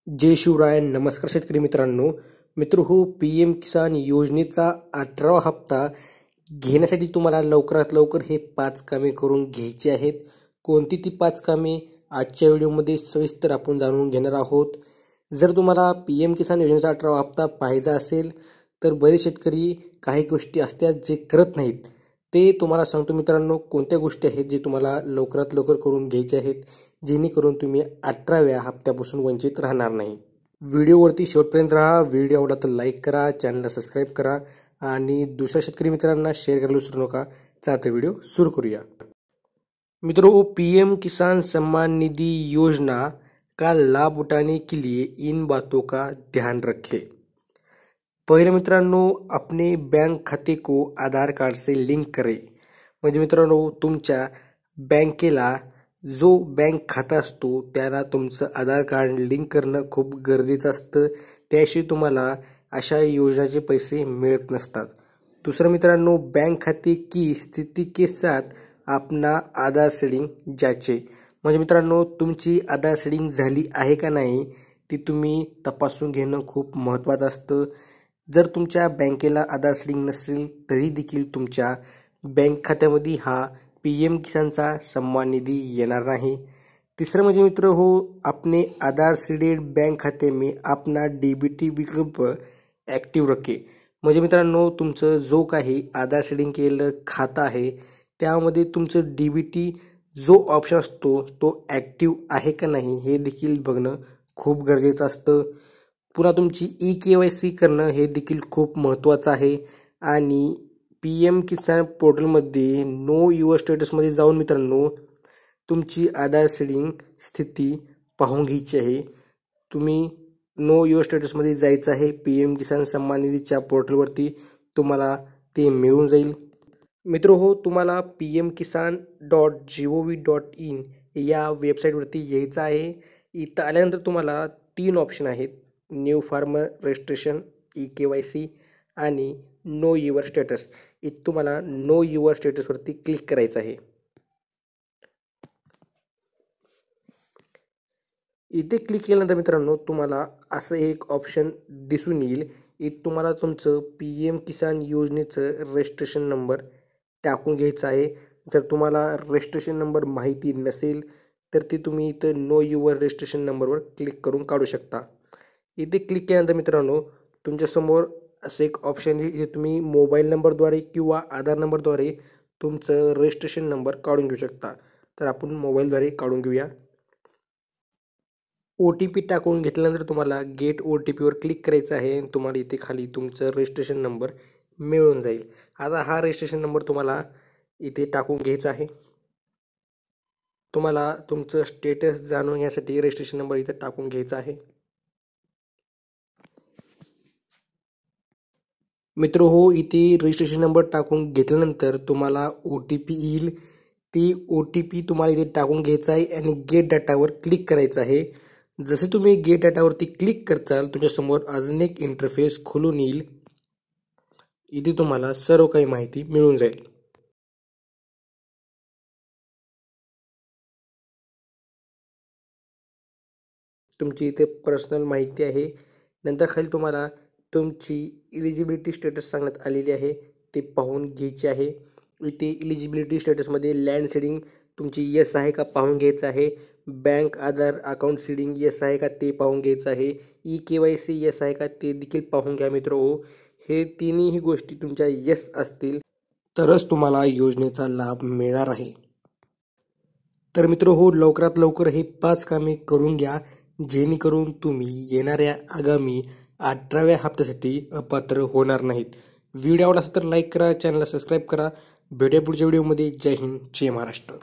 जय शिवराय. नमस्कार शेतकरी मित्रांनो. हो, पी एम किसान योजनेचा 18वा हप्ता घेण्यासाठी तुम्हाला लवकरात लवकर हे 5 कामे करून घ्यायची आहेत. कोणती ती 5 कामे आजच्या व्हिडिओमध्ये सविस्तर आपण जाणून घेणार आहोत. जर तुम्हाला पी एम किसान योजनेचा 18वा हप्ता पाहायचा असेल तर बरेच शेतकरी काही गोष्टी असतात जे करत नाहीत. ते तुम्हाला सांगतो मित्रांनो, कोणत्या गोष्टी आहेत जे तुम्हाला लवकरात लवकर करून घ्यायचे आहेत, जेणेकरून तुम्ही 18व्या हप्त्यापासून वंचित राहणार नाही. व्हिडिओवरती शेवटपर्यंत राहा. व्हिडिओ आवडला तर लाईक करा, चॅनलला सबस्क्राईब करा आणि दुसऱ्या शेतकरी मित्रांना शेअर करायला विसरू नका. चालते व्हिडिओ सुरू करूया. पीएम किसान सम्मान निधि योजना का लाभ उठाने के लिए इन बातों का ध्यान रखें. पहिले मित्रांनो, अपने बैंक खाते को आधार कार्ड से लिंक करें. म्हणजे मित्रांनो, तुमच्या बँकेला जो बँक खाता असतो त्याला तुमचं आधार कार्ड लिंक करणं खूप गरजेचं असतं. त्याशिवाय तुम्हाला अशा योजनाचे पैसे मिळत नसतात. दुसरं मित्रांनो, बैंक खाते की स्थिती के साथ अपना आधार सीडिंग जाचे. म्हणजे मित्रांनो, तुमची आधार सीडिंग झाली आहे का नाही ती तुम्ही तपासून घेणं खूप महत्त्वाचं असतं. जर तुमच्या बँकेला आधार सीडिंग नसेल तरी देखील तुमच्या बँक खात्यामध्ये हा पीएम किसानचा सम्मान निधि येणार नाही. तिसरं म्हणजे अपने आधार सीडेड बैंक खाते में अपना डीबीटी विकल्प ॲक्टिव्ह रखे. म्हणजे मित्रांनो, तुमचं जो काही आधार सीडिंग केलेलं खातं आहे त्यामध्ये तुमचं डीबीटी जो ऑप्शन असतो तो ॲक्टिव्ह आहे का नाही हे देखील बघणं खूप गरजेचं असतं. पुन्हा तुमची KYC करणं हे देखील खूप महत्त्वाचं आहे. आणि पीएम किसान पोर्टलमध्ये नो युअर स्टेटसमध्ये जाऊन मित्रांनो तुमची आधार सीडिंग स्थिती पाहून घ्यायची आहे. तुम्ही नो युअर स्टेटसमध्ये जायचं आहे. पीएम किसान सम्मान निधीच्या पोर्टलवरती तुम्हाला ते मिळून जाईल. तुम्हाला pmkisan.gov.in या वेबसाईटवरती यायचं आहे. इथं आल्यानंतर तुम्हाला 3 ऑप्शन आहेत: न्यू फार्मर रजिस्ट्रेशन, KYC आणि नो युअर स्टेटस. इथं तुम्हाला नो युअर स्टेटसवरती क्लिक करायचं आहे. इथे क्लिक केल्यानंतर मित्रांनो तुम्हाला असं एक ऑप्शन दिसून येईल. इथं तुम्हाला तुमचं पीएम किसान योजनेचं रजिस्ट्रेशन नंबर टाकून घ्यायचा आहे. जर तुम्हाला रजिस्ट्रेशन नंबर माहिती नसेल तर ते तुम्ही इथं नो युअर रजिस्ट्रेशन नंबरवर क्लिक करून काढू शकता. इथे क्लिक केल्यानंतर मित्रांनो तुमच्यासमोर असं एक ऑप्शन आहे. इथे तुम्ही मोबाईल नंबरद्वारे किंवा आधार नंबरद्वारे तुमचं रजिस्ट्रेशन नंबर काढून घेऊ शकता. तर आपण मोबाईलद्वारे काढून घेऊया. OTP टाकून घेतल्यानंतर तुम्हाला गेट OTPवर क्लिक करायचं आहे. तुम्हाला इथे खाली तुमचं रजिस्ट्रेशन नंबर मिळून जाईल. आता हा रजिस्ट्रेशन नंबर तुम्हाला इथे टाकून घ्यायचा आहे. तुम्हाला तुमचं स्टेटस जाणून घ्यासाठी रजिस्ट्रेशन नंबर इथे टाकून घ्यायचा आहे. इथे रजिस्ट्रेशन नंबर टाकून घेतल्यानंतर तुम्हाला OTP येईल. ती OTP तुम्हाला इथे टाकून घ्यायचा आहे आणि गेट डाटावर क्लिक करायचं आहे. जसे तुम्ही गेट डाटावरती क्लिक करताल तुमच्यासमोर अजून एक इंटरफेस खुलून येईल. इथे तुम्हाला सर्व काही माहिती मिळून जाईल. तुमची इथे पर्सनल माहिती आहे. नंतर खाली तुम्हाला तुमची इलिजिबिलिटी स्टेटस सांगण्यात आलेली आहे, ते पाहून घ्यायचे आहे. इथे इलिजिबिलिटी स्टेटसमध्ये लँड सीडिंग तुमची येस आहे का पाहून घ्यायचं आहे. बँक आधार अकाउंट सीडिंग येस आहे का ते पाहून घ्यायचं आहे. KYC येस आहे का ते देखील पाहून घ्या. हे तिन्ही गोष्टी तुमच्या येस असतील तरच तुम्हाला योजनेचा लाभ मिळणार आहे. तर लवकरात लवकर हे 5 कामे करून घ्या, जेणेकरून तुम्ही येणाऱ्या आगामी 18व्या हप्त्यासाठी अपात्र होणार नाहीत. व्हिडिओ आवडला असेल तर लाईक करा, चॅनलला सबस्क्राईब करा. भेटूया पुढच्या व्हिडिओमध्ये. जय हिंद, जय महाराष्ट्र.